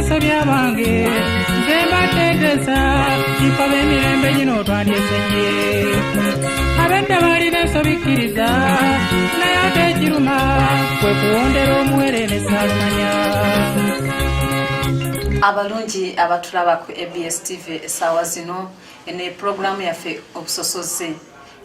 mumaiso byabange nzebategesa ikobe emirembe gino twandyesenye abedda balina ensobikiriza naye ate ekiruma kwe kuwondera omuwere ne Saalumanya. Abalungi abatulaba ku ABS TV esaawa zino ene programu yaffe obusosoze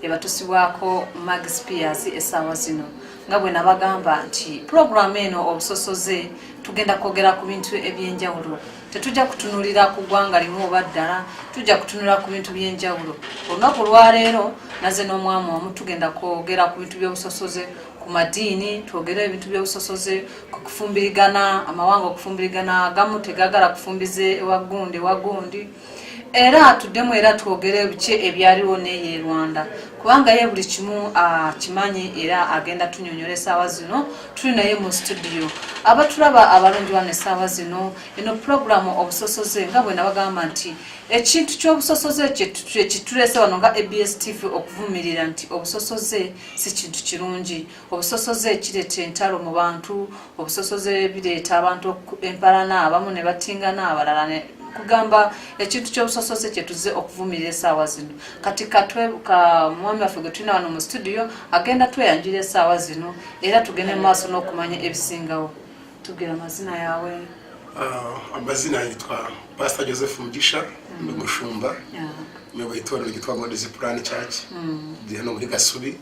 ebatusibwako Mag Spears esaawa zino nga bwe nabagamba nti programu eno obusosoze tugenda kwogera ku bintu ebyenjawulo. Tetujja kutunulira ku ggwanga limu oba ddala, tujja kutunulira ku bintu byenjawulo. Olunaku lwaleero naze n'omwami omu tugenda kwogera ku bintu by'obusosoze ku madiini, twogera ebintu by'obusosoze ku kufumbirigana, amawanga okufumbirigana, agamu tegagala kufumbize wagundi. Era tuddemu era twogere biki ebyaliwo n'eye Rwanda kubanga ye buli kimu kimanyi era agenda tunyonyola essaawa zino tuli naye mu studio. Abatulaba abalungi wane essaawa zino eno programu obusosoze nga bwe nabagamba nti ekintu ky'obusosoze kitulese wano nga ABS TV okuvumirira nti obusosoze si kintu kirungi. Obusosoze kireeta entalo mu bantu, obusosoze bireeta abantu empalana, abamu ne batingana, abalala ne kugamba ekintu ky'obusosoze kyetuze okuvumirira essaawa zino. Kati katwebuka mwami waffe gwe tulina wano mu studio agenda tweyanjira essaawa zino era tugende mu maaso n'okumanya ebisingawo. Tubwira amazina yawe. Amazina yitwa Pastor Joseph Mugisha, ndi mushumba myoboye itorero ryitwa God's Plan Church ndi hano muri Gasubi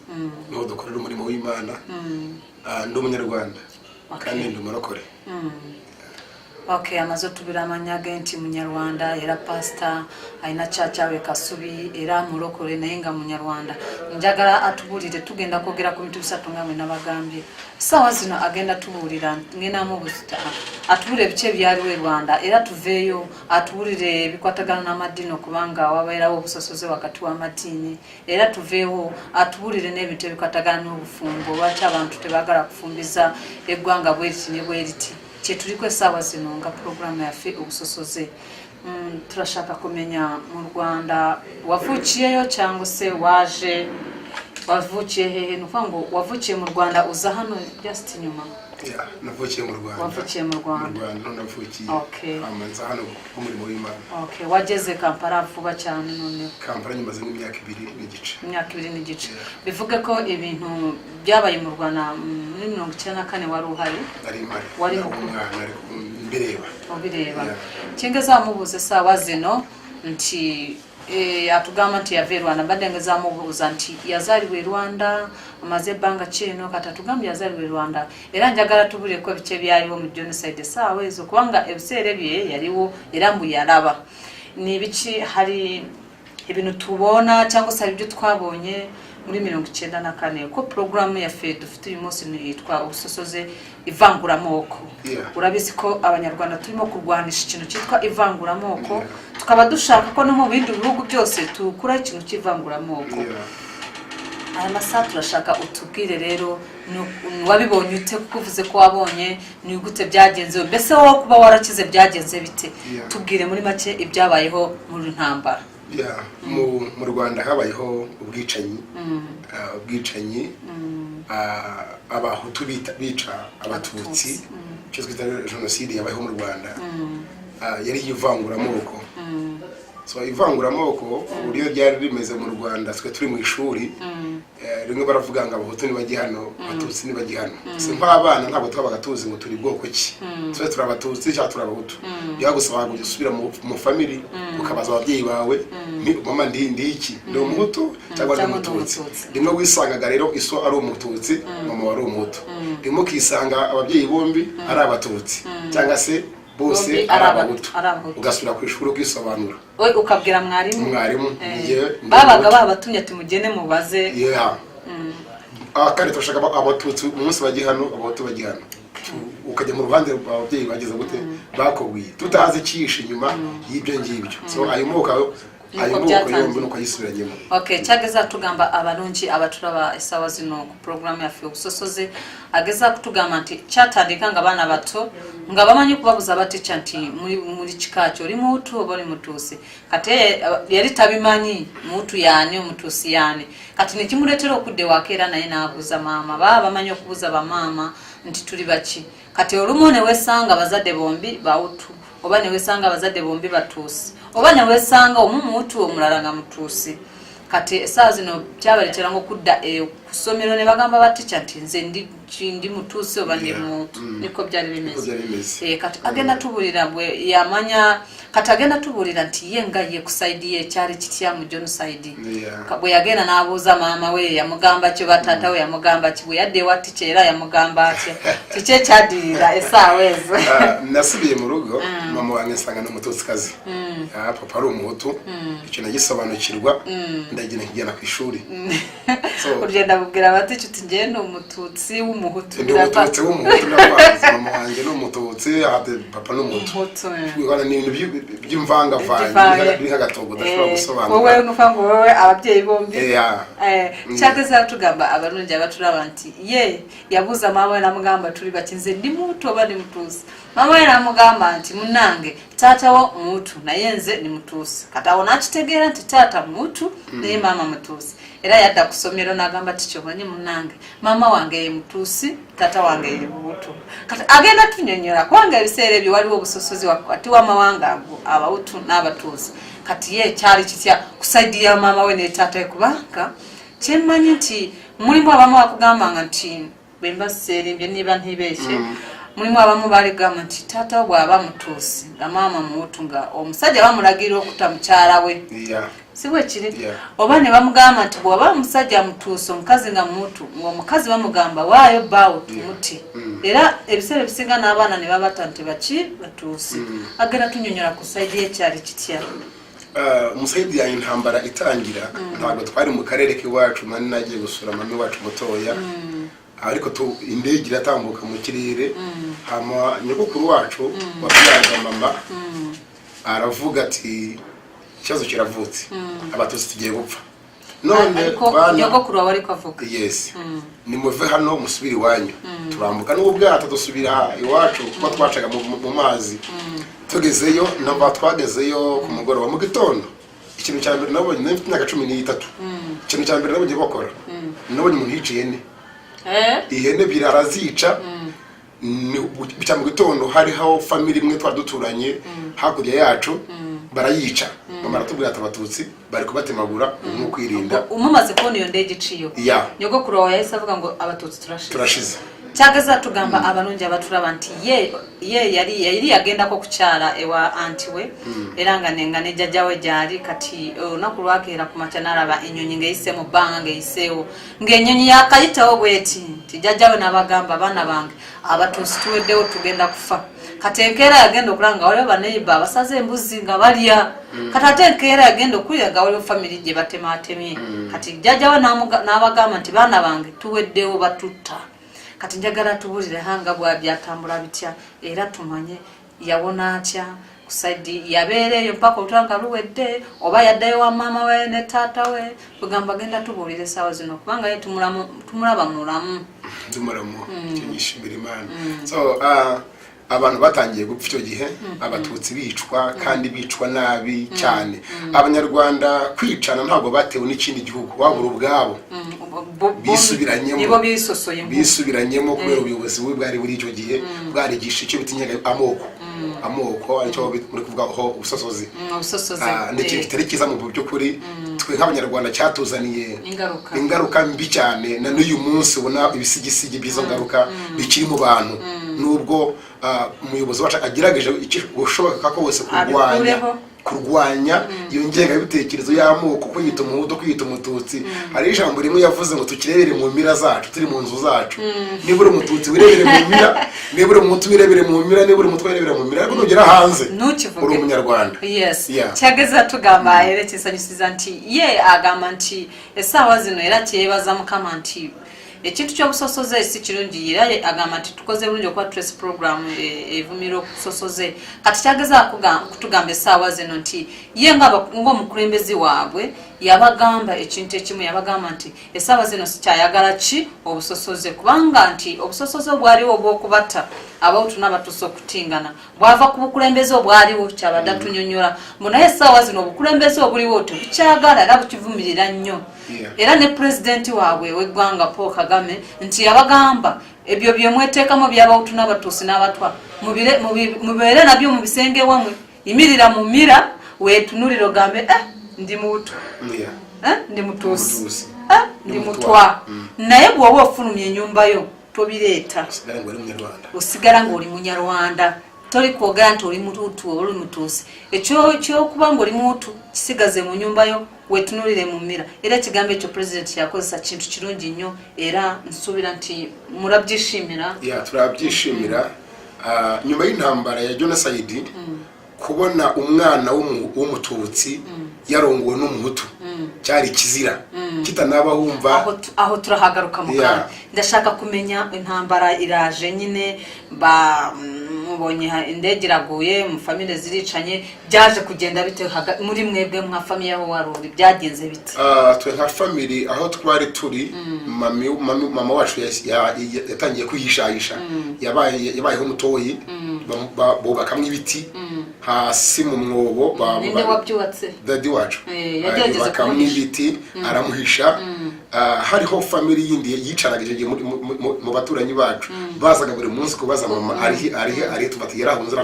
niho dukorera umurimo w'Imana. Ndi umunyarwanda kandi ndi umurokore. Okay, amazo tubiramanya genti munyarwanda era pastor aina chacha we Kasubi era murokore naye nga munyarwanda. Njagala atubulire tugenda kwogera ku bintu bisatu ngamwe nabagambye. Sawa zino agenda tubulira ngena mu busita. Atubulire bice byaliwo e Rwanda era tuveyo atubulire bikwatagana n'amadini kubanga wabairawo obusosoze wakati wa madini era tuveyo atubulire n'ebintu bikwatagana n'obufumbo lwaki abantu tebagala kufumbiza eggwanga bw'eriti ne bw'eriti. Chetuliko essaawa zino nga programu yaffe obusosoze. Turashaka kumenya mu Rwanda wavukiyeyo cyangwa se waje wavukiye hehe? Nufango wavukiye mu Rwanda uza hano just nyuma? Yeah, navukiye mu Rwanda. Wavukiye mu Rwanda? Mu Rwanda navukiye. Okay. Amanza hano umurimo w'Imana. Okay, wageze Kampala vuba cyane none? Kampala nyumaze mu myaka 2 n'igice. Imyaka 2 n'igice. Bivuga ko ibintu byabaye mu Rwanda muri 1994 wari uhari? Wari umwana ari mbireba. Obireba. Kingeza mubuze sawa zino nti atugamba nti yave Rwanda badengeza mubuza nti yazaliwe Rwanda amaze banga kino katatugambye yazaliwe Rwanda era njagala tubule ko bice byaliwo mu genocide sawa ezo kubanga ebisere bye yaliwo era mbu yaraba ni biki hari ibintu tubona cyangwa se ibyo twabonye muri 1994 ko programu ya FED dufite uyu munsi yitwa ubusosoze ivanguramoko. Urabizi ko abanyarwanda turimo kurwanisha ikintu cyitwa ivanguramoko tukaba dushaka ko no mu bindi bihugu byose tukura ikintu cy'ivanguramoko. Aya masaha turashaka utubwire rero wabibonye ute kuvuze ko wabonye ni gute byagenze mbese wowe kuba warakize byagenze bite? Tubwire muri make ibyabayeho muri ntambara. Mu Rwanda habayeho ubwicanyi abahutu bica abatutsi cyo twita genocide yabayeho mu Rwanda. Yari ivanguramoko. So ivanguramoko uriyo ryari rimeze mu Rwanda twe turi mu ishuri rimwe baravuga ngo abahutu ni bagihano abatutsi ni bagihano. Se nk'abana ntabwo twabaga tuzi ngo turi bwoko ki. Twe turi abatutsi cyangwa turi abahutu. Byagusaba gusubira mu family ukabaza ababyeyi bawe ni mama ndi iki ndi umuhutu cyangwa ndi umututsi. Rimwe wisangaga rero iso ari umututsi mama wari umuhutu. Rimwe kisanga ababyeyi bombi ari abatutsi cyangwa se bose arabahutu ugasubira ku ishuri ukisobanura we ukabwira mwarimu babaga babatumye ati mugene mubaze kandi turashaka abatutsi umunsi bagihano abahutu bagihano ukajya mu ruhande rw'ababyeyi bageze gute bakobwiye tutazi cyishe inyuma y'ibyo ngibyo. So ayo moko yombi nuko yisubiranyemo. Okay, cyageza tugamba abalungi abaturaba esawa zino ku programu ya FED ubusosoze ageza kutugamba nti cyatandika nga abana bato nga bamanyi kubabuza bati cyanti muri kikacyo uri mutu obali mutusi kati yari tabimanyi mutu yani umutusi yani kati nikimuletera okudde wakera naye nabuza mama bamanyi okubuza ba mama nti tuli baki kati olumone wesanga bazadde bombi bawutu oba ne wesanga abazadde bombi batuusi oba ne wesanga omumutu omulala nga mutuusi kati esaawa zino kyabaletera ngo kudda kusomero ne bagamba baticha nti nze ndi mutuusi oba ndi muntu niko byali bimeze kati agenda tubulira bwe yamanya kati agenda tubulira nti ye nga ye kusaidi ye cyari kitya mu genocide bwe yagenda n'abuuza maama we yamugamba cyo batata we yamugamba kibwe yadde waticha era yamugamba atya kike kyadirira esaawa ezo nasubiye mu rugo mama wange nsanga n'umututsikazi papa ari umuhutu icyo nagisobanukirwa ndagenda nkijyana ku ishuri ugenda kubwira abati cuti ngende umututsi w'umuhutu ndumututsi w'umuhutu n'abazi mama wanjye n'umututsi papa n'umuhutu bwana ni ibintu by'imvanga vanye biri nk'agatogo dashobora gusobanura wowe nufango wowe ababyeyi bombi cyageze tugamba abarungi abatura banti ye yabuza mama we namugamba turi bakinze ndi mutu oba ndi mutusi mama we namugamba nti munange tata wo mutu nayenze ni mutusi katabona akitegera nti tata mutu naye mama mutusi era yadda kusomero nagamba tikyobanye munange mama wange ye mutusi tata wange ye mutu kati agenda tunyonyora kwanga ebiseere byo waliwo obusosozi wakati wa mawanga ago abawutu n'abatusi kati ye cyari kitya kusaidia mama we ne tata kubanga kyemmanyi nti mulimu abamu bakugamba nti bemba serimbye niba ntibeshe mulimu abamu baligamba nti tata bwaba mutusi nga mama mutu nga omusajja bamulagira okutamukyala we siwe kiri oba ne bamugamba nti bwaba omusajja mutuuso omukazi nga mutu ng'omukazi bamugamba waayo baawo tumuti era ebiseera ebisinga n'abaana ne babata nti baki batuusi agenda tunyonyola ku saidi y'ekyali kitya umusaidi ya intambara itangira ntabwo twari mu karere k'iwacu mani nagiye gusura mami wacu mutoya ariko indege iratambuka mu kirere hama nyogokuru wacu wabyaga mama aravuga ati ikibazo kiravutse abatutsi tugiye gupfa none bana nyogokuru wawe ariko avuga yes nimuve hano musubira iwanyu turambuka n'ubwato dusubira iwacu kuko twacaga mu mazi tugezeyo namba twagezeyo ku mugoroba mu gitondo ikintu cya mbere nabonye n'imfite imyaka 13 ikintu cya mbere nabonye bakora nabonye umuntu yiciye ne ihene birarazica bica mu gitondo hariho family imwe twaduturanye hakurya yacu barayica mama aratubwira atabatutsi bari kubatemagura no kwirinda umumaze kubona iyo ndege iciyo nyogokuru wawe yahise avuga ngo abatutsi turashize cyageza tugamba abanonje abatura banti ye yari yagenda ko kucyara ewa anti we eranganenga ne jajjawe jari kati nakulwakera ku machanara ba inyonyi ngeyise mu banga ngeyiseo ngenyonyi yakayitaho bweti tijajjawe nabagamba bana bange abatusi tuweddewo tugenda kufa katenkera yagenda okulanga wale baneiba basaze embuzi nga balya katatenkera yagenda okuyaga wale family gye batematemye kati jajjawe nabagamba nti bana bange tuweddewo batutta kati njagala tubulire hanga bwa byatambula bitya era tumanye yawona atya kusaidi yabereyo mpaka utanga luwedde oba yaddayo wa mama we ne tata we kugamba genda tubulire sawa zino kubanga ye tumulaba mulamu cyanyishimira Imana so abantu batangiye gupfa icyo gihe abatutsi bicwa kandi bicwa nabi cyane abanyarwanda kwicana ntabwo batewe n'ikindi gihugu wabura ubwabo bisubiranyemo kubera ubuyobozi bwari buri icyo gihe bwarigisha icyo bitinyaga amoko aricyo muri kuvuga ho ubusosozi ndetse kitari kiza mu buryo kuri twe nk'abanyarwanda cyatuzaniye ingaruka mbi cyane na n'uyu munsi ubona ibisigisigi by'izo ngaruka bikiri mu bantu nubwo umuyobozi wacu agerageje gushoboka ko wese kurwanya iyo ngengabitekerezo y'amoko kwiyita umuhutu kwiyita umututsi hari ijambo rimwe yavuze ngo tukirebere mu mira zacu turi mu nzu zacu nibura umututsi wirebere mu mira nibura umutu wirebere mu mira nibura umutwe wirebere mu mira ariko nugera hanze uri umunyarwanda cyageza tugamba yerekeza nyisiza nti ye agamba nti esawa zino era cyebaza mukama nti ekintu ky'obusosoze si kirungi era agamba nti tukoze bulungi okwa trace program evumiro kusosoze kati kyageza kutugamba esaawa zino nti ye ng'omukulembezi waabwe yabagamba ekintu ekimu yabagamba nti esaawa zino sikyayagala ki obusosoze kubanga nti obusosoze obwaliwo obw'okubata abawutu n'abatuusa okutingana bwava ku bukulembeze obwaliwo kyabadde tunyonyola munaye esaawa zino obukulembeze obuliwo tebukyagala era bukivumirira nnyo era ne president waabwe w'eggwanga Paul Kagame nti yabagamba ebyo byemweteekamo by'abawutu n'abatuusi n'abatwa mubeere nabyo mu bisenge wamwe imirira mu mira weetunulira ogambe ndi muwutu ndi mutuusi ndi mutwa naye bw'oba ofulumya ennyumba yo tobireeta osigala ng'oli munyarwanda toli kwogera nti oli mutuutu oli mutuusi ekyokuba ng'oli muwutu kisigaze mu nyumba yo wetunulire mu mira era ekigambo ekyo pulezidenti yakozesa kintu kirungi nnyo era nsuubira nti murabyishimira turabyishimira nyuma y'intambara ya genocide kubona umwana w'umututsi yarongowe n'umuhutu cyari kizira kitanaba wumva aho turahagaruka mu kandi ndashaka kumenya intambara iraje nyine mubonye indege iraguye mu famille ziricanye byaje kugenda bite muri mwebwe mwa famille yaho waruri byagenze bite twe nka family aho twari turi mama wacu yatangiye kwihishayisha yabayeho mutoyi bobakamwe ibiti hasi mu mwobo ninde wabyubatse dadi wacu bakamwe ibiti aramuhisha hariho family yindi yicaraga igihe mu baturanyi bacu bazaga buri munsi kubaza mama ari tubati yarahunze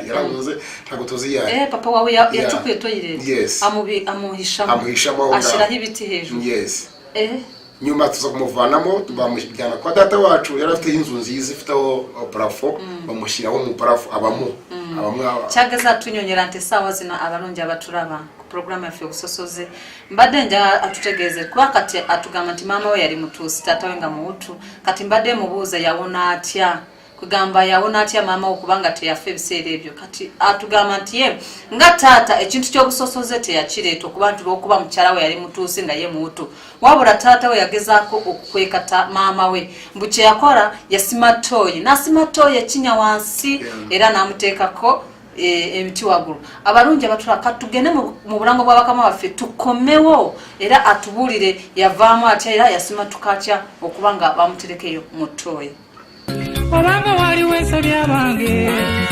yarahunze ntago tuzi yari papa wawe yacukuye toyirere amuhishamo ashiraho ibiti hejuru nyuma tuza kumuvanamo bamujyana kwa data wacu yari afite inzu nziza ifiteho parafo bamushyiraho mu parafo abamwe cyagaza tunyonyera nte sawa zina abalonja abaturaba ku program ya Obusosoze mbadde nja atutegeze kwa kati atugamba nti mama we yali mutuusi tata we nga muwutu kati mbadde mubuuza yawona atya kugamba yawona atya mama okubanga teyafa ebiseera ebyo kati atugamba nti ye nga taata ekintu ky'obusosoze teyakireeta okuba nti lw'okuba mukyala we yali mutuusi nga ye muwutu wabula taata we yagezaako okukwekata maama we mbu kye yakola yasima ttooyi n'asima ttooyi ekinya wansi era n'amuteekako emiti waggulu abalungi abatulaka tugende mu bulango bwa bakama baffe tukomewo era atubuulire yavaamu atya era yasima tukatya okuba nga bamuterekeyo mu ttooyi obanga waliwo ensobi abange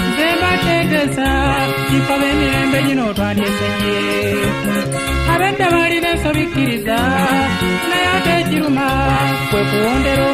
nze mbategeeza nkoba emirembe gino otwandyesenye abedda balina ensobi kkiriza naye ate ekiruma kwe kuwondera